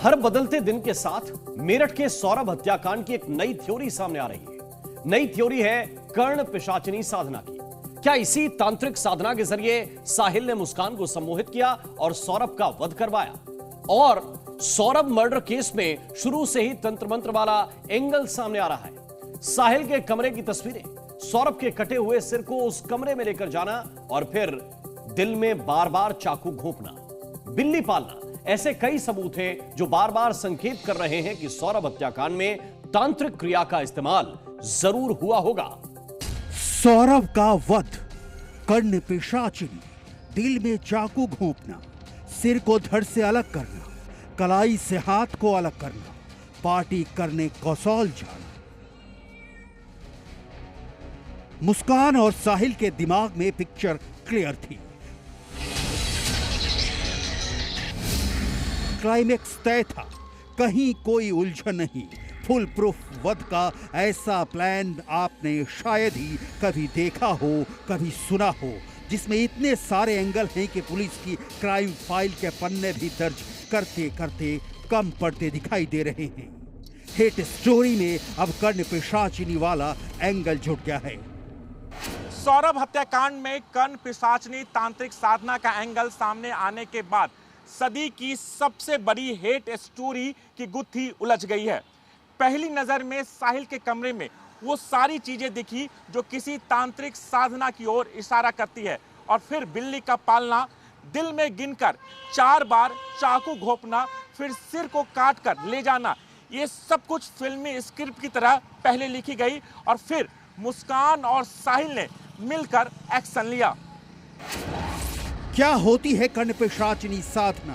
हर बदलते दिन के साथ मेरठ के सौरभ हत्याकांड की एक नई थ्योरी सामने आ रही है। नई थ्योरी है कर्ण पिशाचिनी साधना की। क्या इसी तांत्रिक साधना के जरिए साहिल ने मुस्कान को सम्मोहित किया और सौरभ का वध करवाया? और सौरभ मर्डर केस में शुरू से ही तंत्र मंत्र वाला एंगल सामने आ रहा है। साहिल के कमरे की तस्वीरें, सौरभ के कटे हुए सिर को उस कमरे में लेकर जाना और फिर दिल में बार बार चाकू घोंपना, बिल्ली पालना, ऐसे कई सबूत हैं जो बार बार संकेत कर रहे हैं कि सौरभ हत्याकांड में तांत्रिक क्रिया का इस्तेमाल जरूर हुआ होगा। सौरभ का वध, कर्ण पिशाचिनी, दिल में चाकू घोंपना, सिर को धड़ से अलग करना, कलाई से हाथ को अलग करना, पार्टी करने कसौल जाना। मुस्कान और साहिल के दिमाग में पिक्चर क्लियर थी। क्लाइमेक्स तय था, कहीं कोई उलझन नहीं। फुल प्रूफ वध का ऐसा प्लान आपने शायद ही कभी देखा हो, कभी सुना हो, जिसमें इतने सारे एंगल हैं कि पुलिस की क्राइम फाइल के पन्ने भी दर्ज करते करते कम पड़ते दिखाई दे रहे हैं। हिट स्टोरी में अब कर्ण पिशाचिनी वाला एंगल जुट गया है। सौरभ हत्याकांड में कर्ण पिशाचिनी तांत्रिक साधना का एंगल सामने आने के बाद सदी की सबसे बड़ी हेट स्टोरी की गुत्थी उलझ गई है। पहली नजर में साहिल के कमरे में वो सारी चीजें दिखी जो किसी तांत्रिक साधना की ओर इशारा करती है, और फिर बिल्ली का पालना, दिल में गिनकर 4 बार चाकू घोंपना, फिर सिर को काटकर ले जाना, ये सब कुछ फिल्मी स्क्रिप्ट की तरह पहले लिखी गई और फिर मुस्कान और साहिल ने मिलकर एक्शन लिया। क्या होती है कर्ण पिशाचिनी साधना?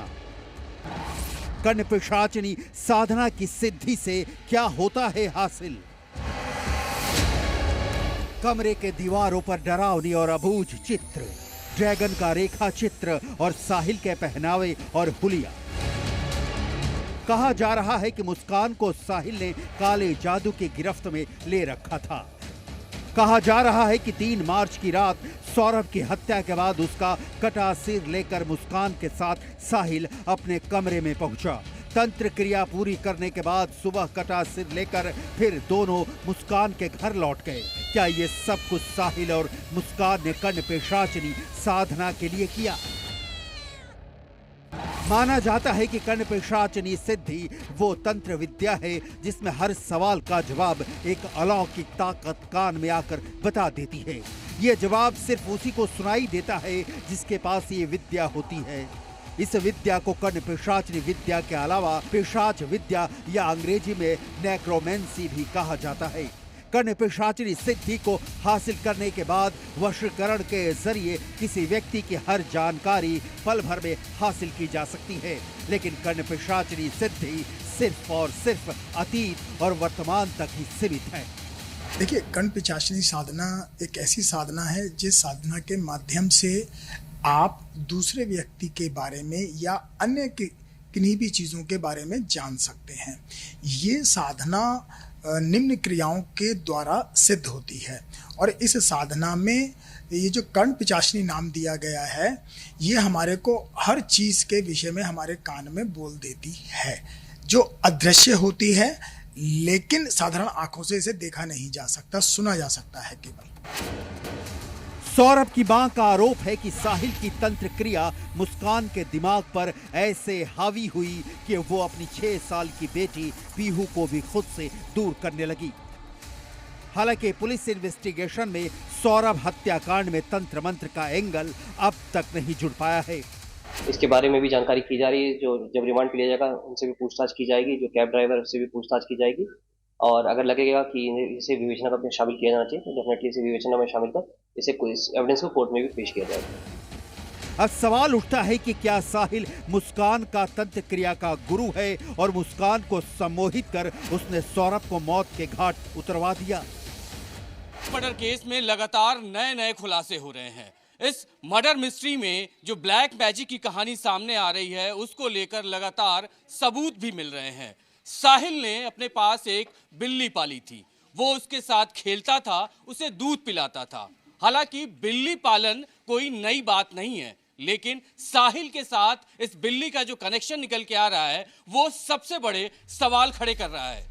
कर्ण पिशाचिनी साधना की सिद्धि से क्या होता है हासिल? कमरे के दीवारों पर डरावनी और अबूझ चित्र, ड्रैगन का रेखा चित्र और साहिल के पहनावे और हुलिया। कहा जा रहा है कि मुस्कान को साहिल ने काले जादू की गिरफ्त में ले रखा था। कहा जा रहा है कि 3 मार्च की रात सौरभ की हत्या के बाद उसका कटा सिर लेकर मुस्कान के साथ साहिल अपने कमरे में पहुंचा। तंत्र क्रिया पूरी करने के बाद सुबह कटा सिर लेकर फिर दोनों मुस्कान के घर लौट गए। क्या ये सब कुछ साहिल और मुस्कान ने कर्ण पिशाचिनी साधना के लिए किया? माना जाता है कि कर्ण पिशाचिनी सिद्धि वो तंत्र विद्या है जिसमें हर सवाल का जवाब एक अलौकिक ताकत कान में आकर बता देती है। ये जवाब सिर्फ उसी को सुनाई देता है जिसके पास ये विद्या होती है। इस विद्या को कर्ण पिशाचिनी विद्या के अलावा पिशाच विद्या या अंग्रेजी में नेक्रोमेंसी भी कहा जाता है। कर्ण पिशाचिनी सिद्धि को हासिल करने के बाद वशीकरण के जरिए किसी व्यक्ति की हर जानकारी पल भर में हासिल की जा सकती है, लेकिन कर्ण पिशाचिनी सिद्धि सिर्फ और सिर्फ अतीत और वर्तमान तक ही सीमित है। देखिए, कर्ण पिशाचिनी साधना एक ऐसी साधना है जिस साधना के माध्यम से आप दूसरे व्यक्ति के बारे में या अन्य किन्हीं भी चीज़ों के बारे में जान सकते हैं। ये साधना निम्न क्रियाओं के द्वारा सिद्ध होती है और इस साधना में ये जो कर्ण पिशाचिनी नाम दिया गया है, ये हमारे को हर चीज़ के विषय में हमारे कान में बोल देती है, जो अदृश्य होती है, लेकिन साधारण आंखों से इसे देखा नहीं जा सकता, सुना जा सकता है केवल। सौरभ की मां का आरोप है कि साहिल की तंत्र क्रिया मुस्कान के दिमाग पर ऐसे हावी हुई कि वो अपनी 6 साल की बेटी पीहू को भी खुद से दूर करने लगी। हालांकि पुलिस इन्वेस्टिगेशन में सौरभ हत्याकांड में तंत्र मंत्र का एंगल अब तक नहीं जुड़ पाया है। इसके बारे में भी जानकारी की जा रही है। जो जब रिमांड पे लिया जाएगा उनसे भी पूछताछ की जाएगी, जो कैब ड्राइवर उससे भी पूछताछ की जाएगी, और अगर लगेगा कि इसे विवेचना में शामिल किया जाना चाहिए तो डेफिनेटली इसे विवेचना में शामिल कर इसे एविडेंस को कोर्ट में भी पेश किया जाएगा। अब सवाल उठता है कि क्या साहिल मुस्कान का तंत्र क्रिया का गुरु है और मुस्कान को सम्मोहित कर उसने सौरभ को मौत के घाट उतरवा दिया? मर्डर केस में लगातार नए खुलासे हो रहे हैं। इस मर्डर मिस्ट्री में जो ब्लैक मैजिक की कहानी सामने आ रही है उसको लेकर लगातार सबूत भी मिल रहे हैं। साहिल ने अपने पास एक बिल्ली पाली थी, वो उसके साथ खेलता था, उसे दूध पिलाता था। हालांकि बिल्ली पालन कोई नई बात नहीं है, लेकिन साहिल के साथ इस बिल्ली का जो कनेक्शन निकल के आ रहा है वो सबसे बड़े सवाल खड़े कर रहा है।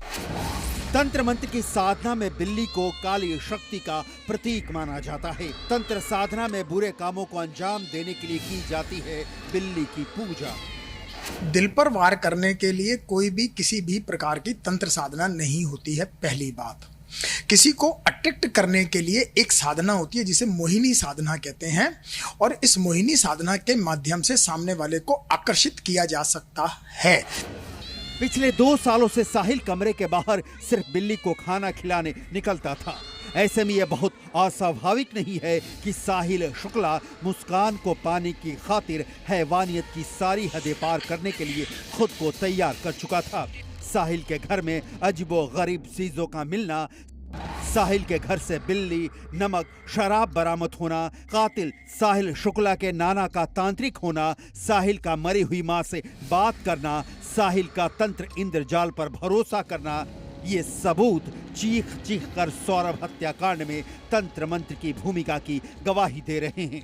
तंत्र मंत्र की साधना में बिल्ली को काली शक्ति का प्रतीक माना जाता है। तंत्र साधना में बुरे कामों को अंजाम देने के लिए की जाती है बिल्ली की पूजा। दिल पर वार करने के लिए कोई भी किसी भी प्रकार की तंत्र साधना नहीं होती है। पहली बात, किसी को अट्रैक्ट करने के लिए एक साधना होती है जिसे मोहिनी साधना कहते हैं, और इस मोहिनी साधना के माध्यम से सामने वाले को आकर्षित किया जा सकता है। पिछले 2 सालों से साहिल कमरे के बाहर सिर्फ बिल्ली को खाना खिलाने निकलता था। ऐसे में यह बहुत अस्वाभाविक नहीं है कि साहिल शुक्ला मुस्कान को पाने की खातिर हैवानियत की सारी हदें पार करने के लिए खुद को तैयार कर चुका था। साहिल के घर में अजीबो-गरीब चीजों का मिलना, साहिल के घर से बिल्ली, नमक, शराब बरामद होना, कातिल साहिल शुक्ला के नाना का तांत्रिक होना, साहिल का मरी हुई मां से बात करना, साहिल का तंत्र इंद्रजाल पर भरोसा करना, ये सबूत चीख चीख कर सौरभ हत्याकांड में तंत्र मंत्र की भूमिका की गवाही दे रहे हैं।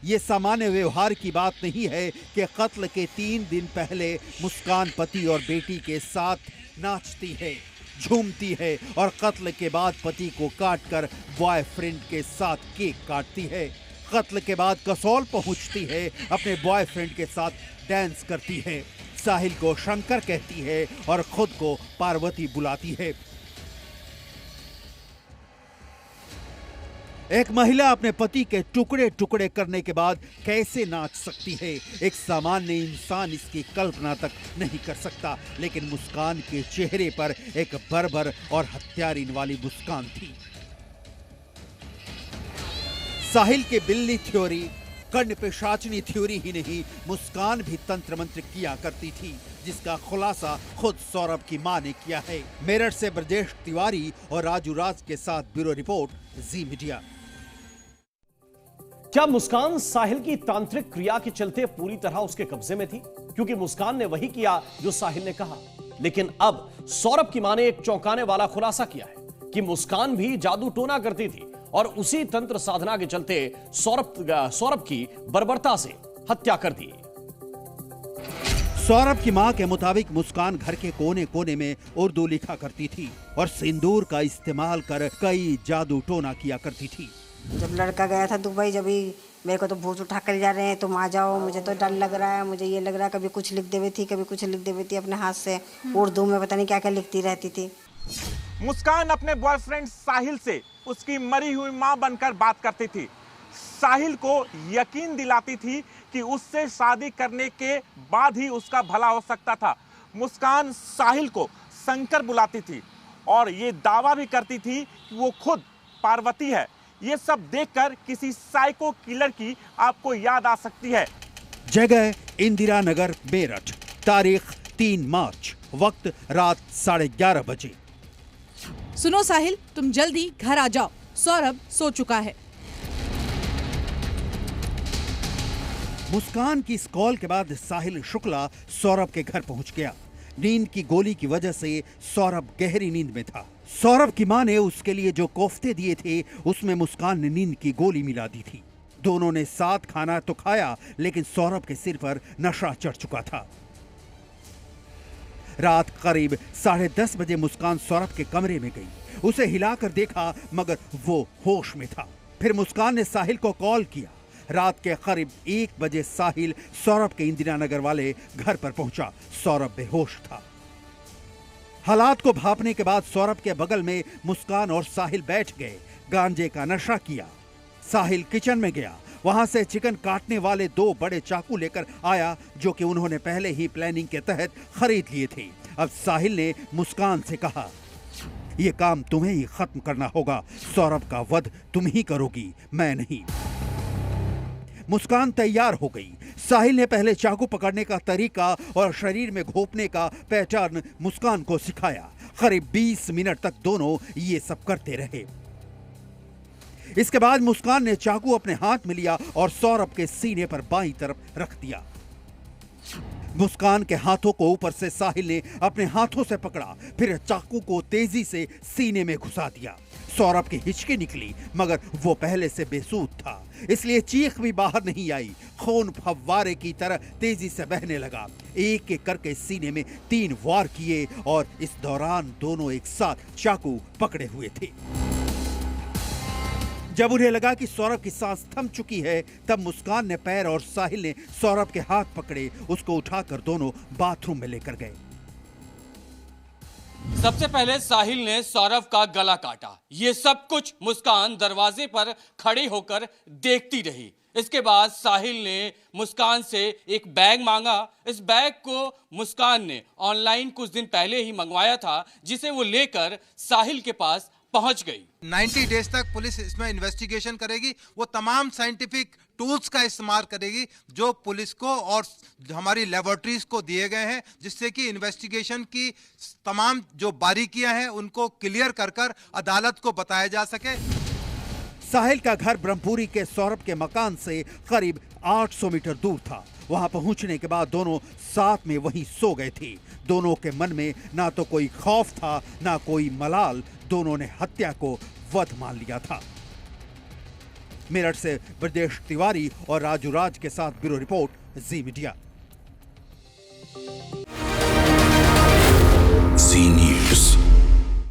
ये सामान्य व्यवहार की बात नहीं है कि कत्ल के 3 दिन पहले मुस्कान पति और बेटी के साथ नाचती है, झूमती है और कत्ल के बाद पति को काटकर बॉयफ्रेंड के साथ केक काटती है। कत्ल के बाद कसौल पहुंचती है, अपने बॉयफ्रेंड के साथ डांस करती है, साहिल को शंकर कहती है और खुद को पार्वती बुलाती है। एक महिला अपने पति के टुकड़े टुकड़े करने के बाद कैसे नाच सकती है, एक सामान्य इंसान इसकी कल्पना तक नहीं कर सकता। लेकिन मुस्कान के चेहरे पर एक बर्बर और हत्यारिन वाली मुस्कान थी। साहिल की बिल्ली थ्योरी कर्ण पिशाचनी थ्योरी ही नहीं, मुस्कान भी तंत्र मंत्र किया करती थी, जिसका खुलासा खुद सौरभ की मां ने किया है। मेरठ से ब्रजेश तिवारी और राजू राज के साथ ब्यूरो रिपोर्ट, जी मीडिया। क्या मुस्कान साहिल की तांत्रिक क्रिया के चलते पूरी तरह उसके कब्जे में थी? क्योंकि मुस्कान ने वही किया जो साहिल ने कहा। लेकिन अब सौरभ की मां ने एक चौंकाने वाला खुलासा किया है कि मुस्कान भी जादू टोना करती थी और उसी तंत्र साधना के चलते सौरभ की बर्बरता से हत्या कर दी। सौरभ की मां के मुताबिक मुस्कान घर के कोने कोने में उर्दू लिखा करती थी और सिंदूर का इस्तेमाल कर कई जादू टोना किया करती थी। जब लड़का गया था दुबई, जब भी मेरे को तो भूत उठा कर जा रहे हैं, तुम आ जाओ, मुझे तो डर लग रहा है, मुझे ये लग रहा है, कभी कुछ लिख देवी थी, कभी कुछ लिख देवी थी अपने हाथ से, उर्दू में पता नहीं क्या क्या लिखती रहती थी। मुस्कान अपने बॉयफ्रेंड साहिल से उसकी मरी हुई मां बनकर बात करती थी। साहिल को यकीन दिलाती थी कि उससे शादी करने के बाद ही उसका भला हो सकता था। मुस्कान साहिल को शंकर बुलाती थी और ये दावा भी करती थी कि वो खुद पार्वती है। ये सब देखकर किसी साइको किलर की आपको याद आ सकती है। जगह इंदिरा नगर मेरठ, तारीख 3 मार्च, वक्त रात 11:30 बजे। सुनो साहिल, तुम जल्दी घर आ जाओ, सौरभ सो चुका है। मुस्कान की इस कॉल के बाद साहिल शुक्ला सौरभ के घर पहुंच गया। नींद की गोली की वजह से सौरभ गहरी नींद में था। सौरभ की मां ने उसके लिए जो कोफ्ते दिए थे उसमें मुस्कान ने नींद की गोली मिला दी थी। दोनों ने साथ खाना तो खाया, लेकिन सौरभ के सिर पर नशा चढ़ चुका था। रात करीब 10:30 बजे मुस्कान सौरभ के कमरे में गई। उसे हिलाकर देखा मगर वो होश में था। फिर मुस्कान ने साहिल को कॉल किया। रात के करीब 1 बजे साहिल सौरभ के इंदिरा नगर वाले घर पर पहुंचा। सौरभ बेहोश था। हालात को भांपने के बाद सौरभ के बगल में मुस्कान और साहिल बैठ गए, गांजे का नशा किया। साहिल किचन में गया, वहां से चिकन काटने वाले 2 बड़े चाकू लेकर आया जो कि उन्होंने पहले ही प्लानिंग के तहत खरीद लिए थे। अब साहिल ने मुस्कान से कहा, यह काम तुम्हें ही खत्म करना होगा, सौरभ का वध तुम ही करोगी, मैं नहीं। मुस्कान तैयार हो गई। साहिल ने पहले चाकू पकड़ने का तरीका और शरीर में घोंपने का पैटर्न मुस्कान को सिखाया। करीब 20 मिनट तक दोनों ये सब करते रहे। इसके बाद मुस्कान ने चाकू अपने हाथ में लिया और सौरभ के सीने पर बाईं तरफ रख दिया। मुस्कान के हाथों को ऊपर से साहिल ने अपने हाथों से पकड़ा, फिर चाकू को तेजी से सीने में घुसा दिया। सौरभ की हिचकी निकली, मगर वो पहले से बेसूध था, इसलिए चीख भी बाहर नहीं आई। खून फव्वारे की तरह तेजी से बहने लगा। एक एक करके सीने में 3 वार किए और इस दौरान दोनों एक साथ चाकू पकड़े हुए थे। जब उन्हें लगा कि सौरभ की सांस थम चुकी है, तब मुस्कान ने पैर और साहिल ने सौरभ के हाथ पकड़े, उसको उठाकर दोनों बाथरूम में लेकर गए। सबसे पहले साहिल ने सौरभ का गला काटा। ये सब कुछ मुस्कान दरवाजे पर खड़ी होकर देखती रही। इसके बाद साहिल ने मुस्कान से एक बैग मांगा। इस बैग को मुस्कान ने ऑनलाइन कुछ दिन पहले ही मंगवाया था, जिसे वो लेकर साहिल के पास पहुंच गई। 90 डेज तक पुलिस इसमें इन्वेस्टिगेशन करेगी। वो तमाम साइंटिफिक टूल्स का इस्तेमाल करेगी जो पुलिस को और हमारी लेबोरेटरीज को दिए गए हैं, जिससे कि इन्वेस्टिगेशन की तमाम जो बारीकियां हैं उनको क्लियर कर अदालत को बताया जा सके। साहिल का घर ब्रह्मपुरी के सौरभ के मकान से करीब 800 मीटर दूर था। वहां पहुंचने के बाद दोनों साथ में वहीं सो गए थे। दोनों के मन में ना तो कोई खौफ था, ना कोई मलाल। दोनों ने हत्या को वध मान लिया था। मेरठ से ब्रजेश तिवारी और राजू राज के साथ ब्यूरो रिपोर्ट, जी मीडिया।